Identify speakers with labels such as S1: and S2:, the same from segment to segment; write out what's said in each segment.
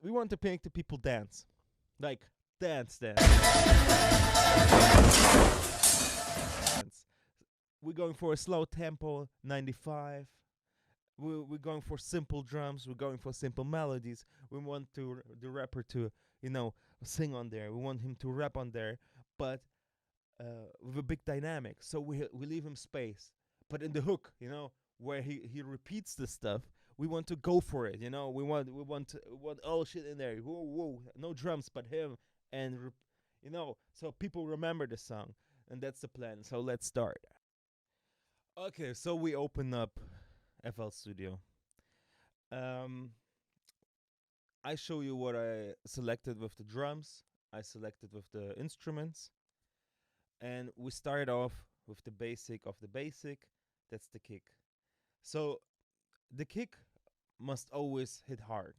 S1: we want to make the people dance, like dance. We're going for a slow tempo, 95. We're going for simple drums. We're going for simple melodies. We want the rapper to, sing on there. We want him to rap on there, but with a big dynamic. So we leave him space. But in the hook, where he repeats the stuff, we want to go for it. We want all shit in there. Whoa, no drums, but him, and so people remember the song, and that's the plan. So let's start. Okay, so we open up FL Studio. Um, I show you what I selected with the drums. I selected with the instruments, and we start off with the basic of the basic. That's the kick. So the kick must always hit hard.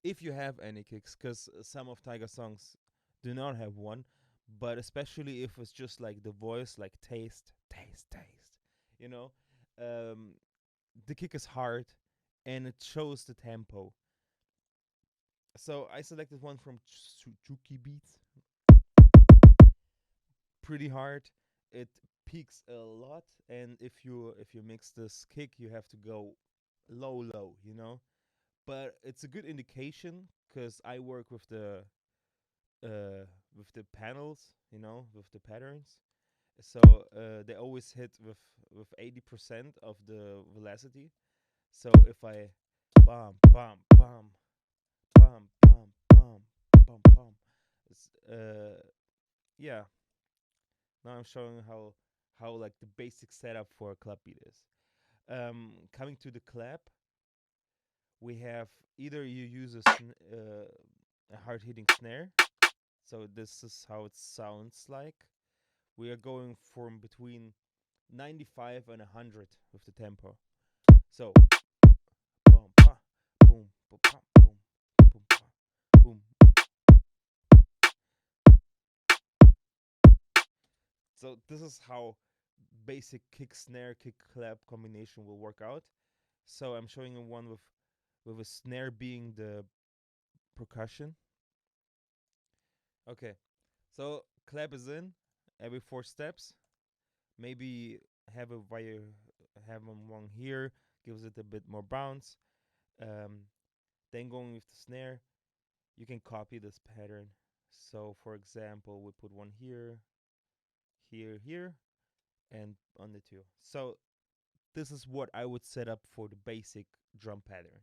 S1: If you have any kicks, because some of Tyga songs do not have one, but especially if it's just like the voice, like taste, you know, um, the kick is hard and it shows the tempo. So I selected one from Chuki Beats, pretty hard. It peaks a lot, and if you mix this kick, you have to go low, But it's a good indication because I work with the panels, with the patterns. So they always hit with 80% of the velocity. So if I bam bam bam bam bam bam bam bam, yeah. Now I'm showing how like the basic setup for a clap beat is. Coming to the clap, we have either you use a hard hitting snare. So this is how it sounds like. We are going from between 95 and 100 with the tempo. So boom, pa, boom, boom, pa, boom, boom, pa, boom. So this is how basic kick snare kick clap combination will work out. So I'm showing you one with a snare being the percussion. Okay, so clap is in every 4 steps. Maybe have a wire, have one here, gives it a bit more bounce. Um, then going with the snare, you can copy this pattern. So for example, we put one here, and on the two. So this is what I would set up for the basic drum pattern.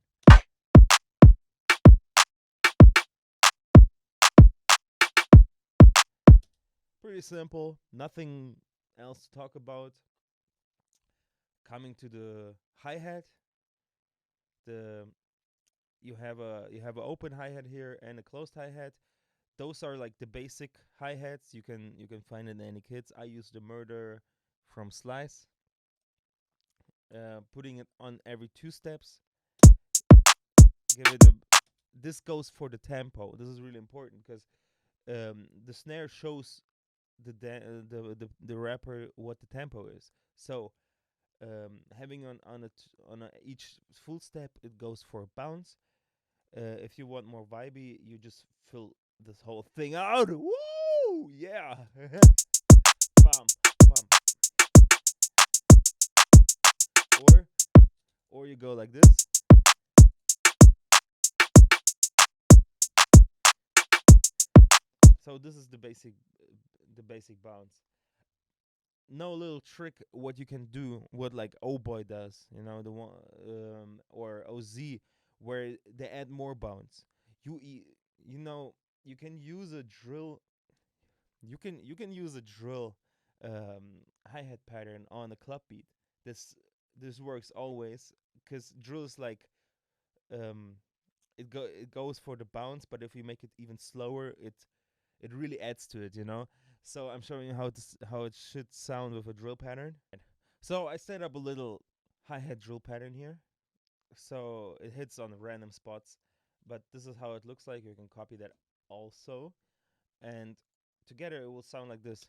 S1: Pretty simple, nothing else to talk about. Coming to the hi-hat, the you have an open hi-hat here and a closed hi-hat. Those are like the basic hi-hats. You can find in any kits. I use the Murder from Slice. Putting it on every 2 steps. Give it a. This goes for the tempo. This is really important because the snare shows the rapper what the tempo is. So having on each full step, it goes for a bounce. If you want more vibey, you just fill this whole thing out. Woo! Yeah. Bam, bam. Or you go like this. So this is the basic bounce. No little trick what you can do, what like Oh Boy does, the one or OZ, where they add more bounce. You you know you can use a drill. You can use a drill hi hat pattern on a club beat. This this works always because drill is like um it goes for the bounce, but if you make it even slower, it really adds to it. So I'm showing you how it should sound with a drill pattern. So I set up a little hi hat drill pattern here, so it hits on random spots. But this is how it looks like. You can copy that also, and together it will sound like this.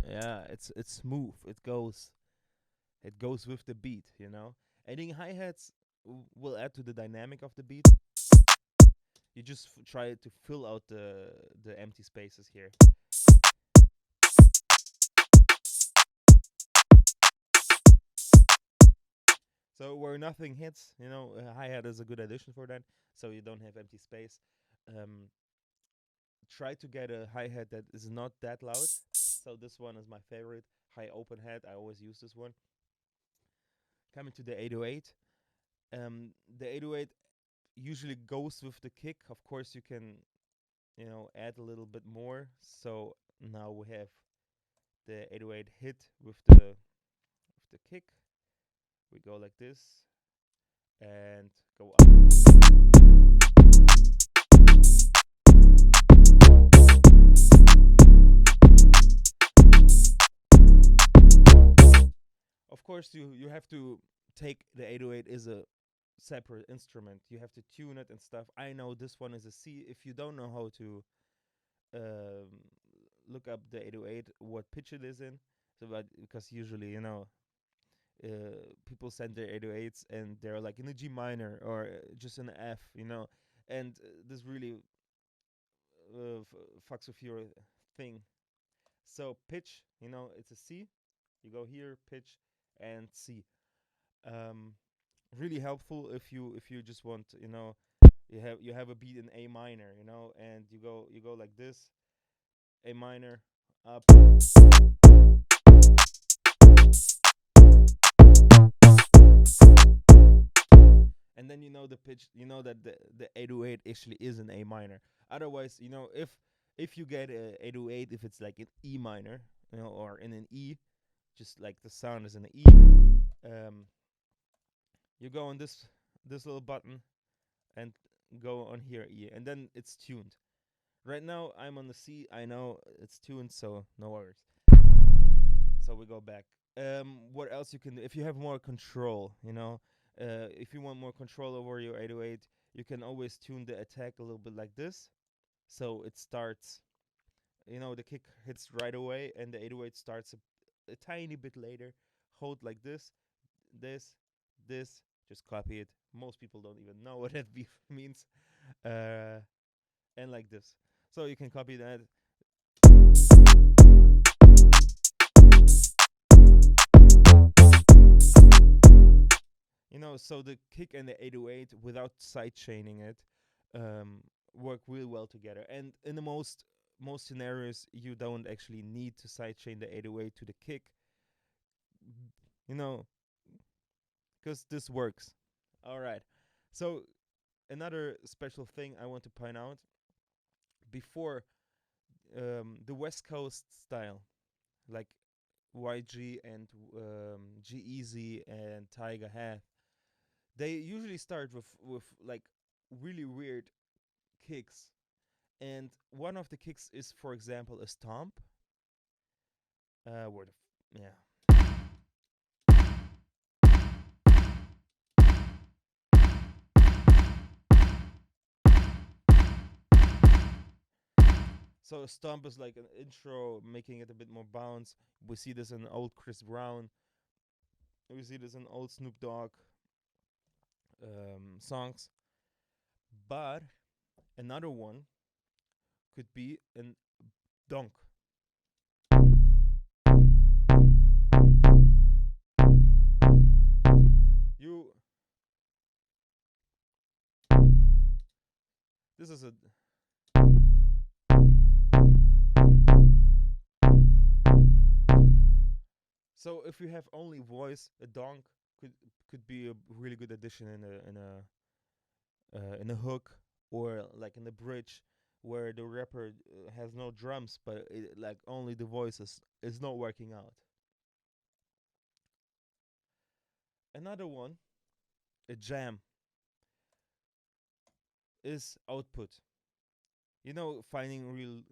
S1: Yeah, it's smooth. It goes with the beat. Adding hi-hats will add to the dynamic of the beat. You just try to fill out the empty spaces here. So where nothing hits, a hi-hat is a good addition for that, so you don't have empty space. Um, Try to get a hi-hat that is not that loud. So this one is my favorite, high open hat. I always use this one. Coming to the 808. The 808 usually goes with the kick. Of course, you can, add a little bit more. So now we have the 808 hit with the kick. We go like this and go up. Of course, you have to take the 808 is a separate instrument. You have to tune it and stuff. I know this one is a C. If you don't know how to um, look up the 808, what pitch it is in, so but because usually people send their 808s and they're like in a G minor or just an F, and this really fucks with your thing. So pitch, it's a C. You go here, pitch, and C. Um, Really helpful if you just want, you have a beat in A minor, and you go like this, A minor, up, and then the pitch, that the 808 actually is an A minor. Otherwise, if you get a 808, if it's like an E minor, or in an E, just like the sound is in an E, you go on this little button and go on here E, and then it's tuned. Right now I'm on the C. I know it's tuned, so no worries. So we go back. What else you can do? If you have more control, if you want more control over your 808, you can always tune the attack a little bit like this. So it starts, the kick hits right away, and the 808 starts a tiny bit later. Hold like this, this. Just copy it. Most people don't even know what that means. Uh, and like this. So you can copy that. So the kick and the 808 without side chaining it um, work really well together. And in the most scenarios, you don't actually need to side chain the 808 to the kick, you know, because this works. All right. So another special thing I want to point out before the West Coast style, like YG and G Easy and Tyga have, they usually start with like really weird kicks, and one of the kicks is, for example, a stomp. Where the yeah. So a stomp is like an intro, making it a bit more bounce. We see this in old Chris Brown. We see this in old Snoop Dogg songs. But another one could be an donk. You. This is a. So if you have only voice, a donk could be a really good addition in a hook, or like in the bridge where the rapper has no drums, but like only the voice is not working out. Another one, a jam, is output. Finding real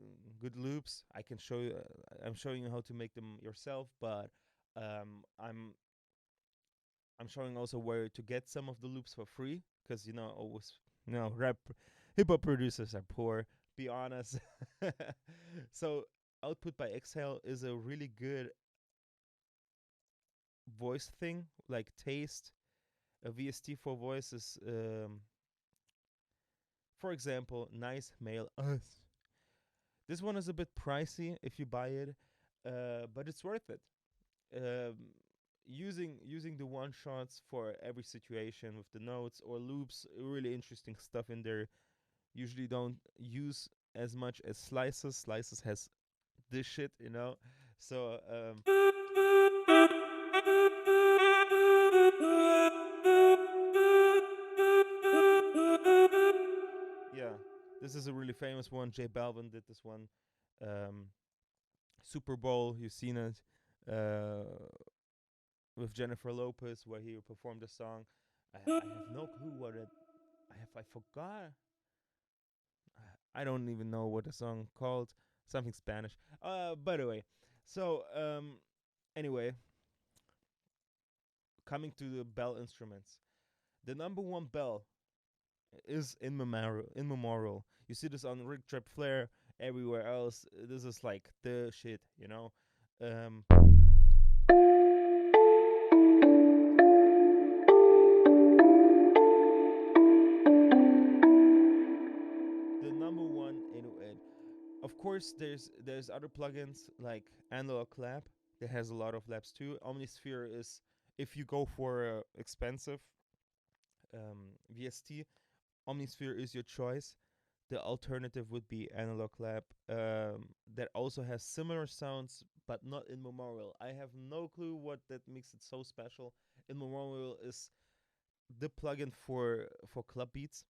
S1: good loops. I can show you. I'm showing you how to make them yourself, but um, I'm I'm showing also where to get some of the loops for free, because always rap hip hop producers are poor. Be honest. So output by Exhale is a really good voice thing, like taste. A VST for voice is, for example, nice male us. This one is a bit pricey if you buy it, but it's worth it. Um, using the one shots for every situation with the notes or loops, really interesting stuff in there. Usually don't use as much as slices. Slices has this shit, you know. So yeah, this is a really famous one. J Balvin did this one. Um, Super Bowl, you've seen it. Uh, with Jennifer Lopez, where he performed a song. I have no clue what it. I forgot. I don't even know what the song called. Something Spanish. By the way, so anyway, coming to the bell instruments, the number one bell is in memorial. In memorial, you see this on Rick Trap Flair. Everywhere else, this is like the shit, you know. Um, the number one in it. Of course, there's other plugins like Analog Lab that has a lot of labs too. Omnisphere is, if you go for expensive VST, Omnisphere is your choice. The alternative would be Analog Lab, that also has similar sounds but not in Memorial. I have no clue what that makes it so special. In Memorial is the plugin for club beats.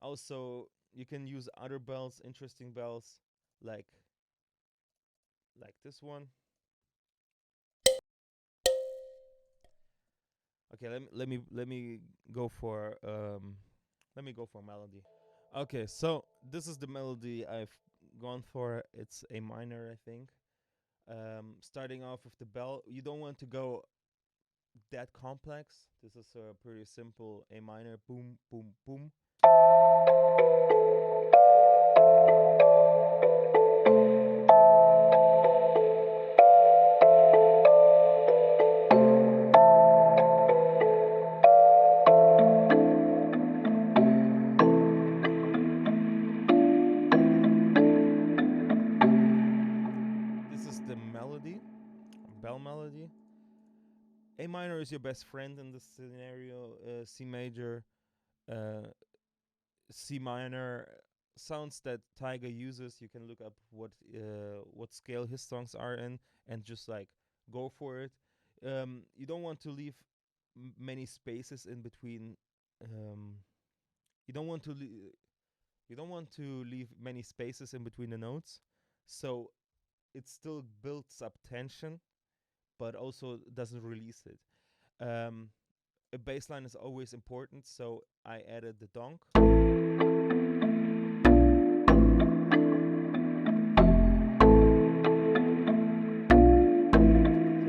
S1: Also, you can use other bells, interesting bells, like this one. Okay, let me go for melody. Okay, so this is the melody I've gone for. It's a minor, I think. Starting off with the bell, you don't want to go that complex. This is a pretty simple A minor, boom, boom, boom. This is the melody, bell melody. A minor is your best friend in this scenario. C major, uh, C minor, sounds that Tyga uses. You can look up what scale his songs are in and just like go for it. You don't want to leave many spaces in between. Um, you don't want to you don't want to leave many spaces in between the notes, so it still builds up tension, but also doesn't release it. Um, a bass line is always important, so I added the donk. So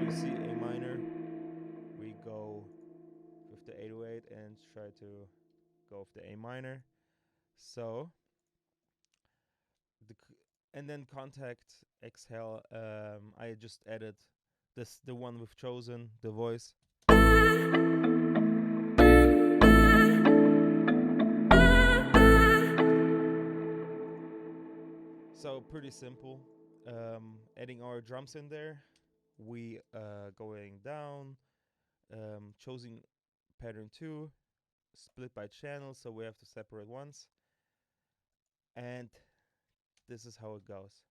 S1: you see A minor, we go with the 808 and try to go with the A minor. So and then contact exhale. I just added the one we've chosen, the voice. So pretty simple. Adding our drums in there. We going down, choosing pattern 2, split by channel, so we have to separate once. And this is how it goes.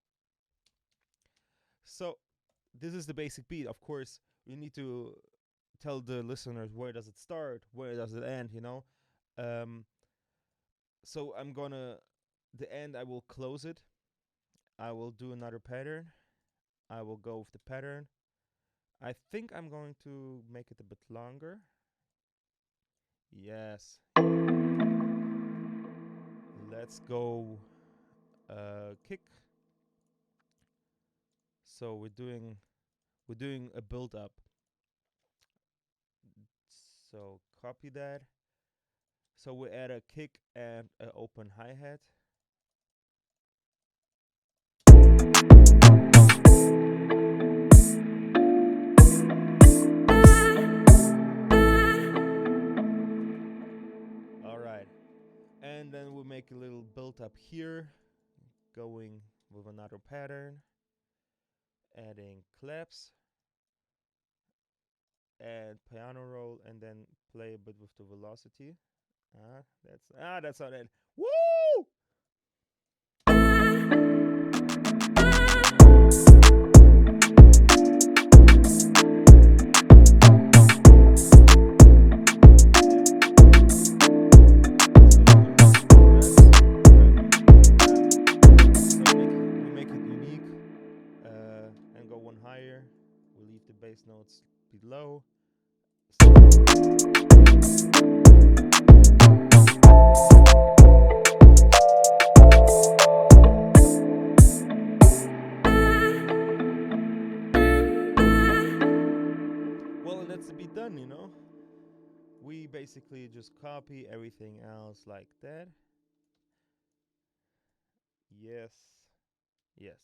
S1: So this is the basic beat. Of course, we need to tell the listeners where does it start, where does it end, you know. So I'm gonna the end. I will close it. I will do another pattern. I will go with the pattern. I think I'm going to make it a bit longer. Yes. Let's go kick. So we're doing a build up. So copy that. So we add a kick and an open hi-hat. make a little build up here, going with another pattern, adding claps, add piano roll, and then play a bit with the velocity. That's how that. Woo! We make it unique, and go one higher. We leave the bass notes below. Well, that's the beat done, you know? We basically just copy everything else like that. Yes. Yes.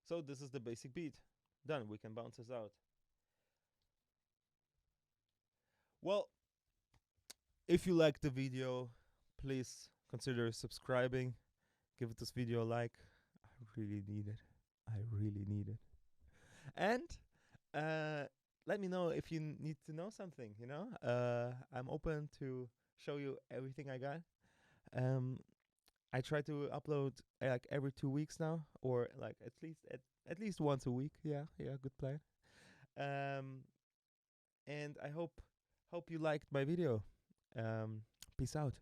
S1: So this is the basic beat. Done. We can bounce this out. Well, if you like the video, please consider subscribing. Give this video a like. I really need it. I really need it. And let me know if you need to know something, you know? I'm open to show you everything I got. I try to upload like every 2 weeks now, or like at least once a week. Yeah, good plan. And I hope you liked my video. Peace out.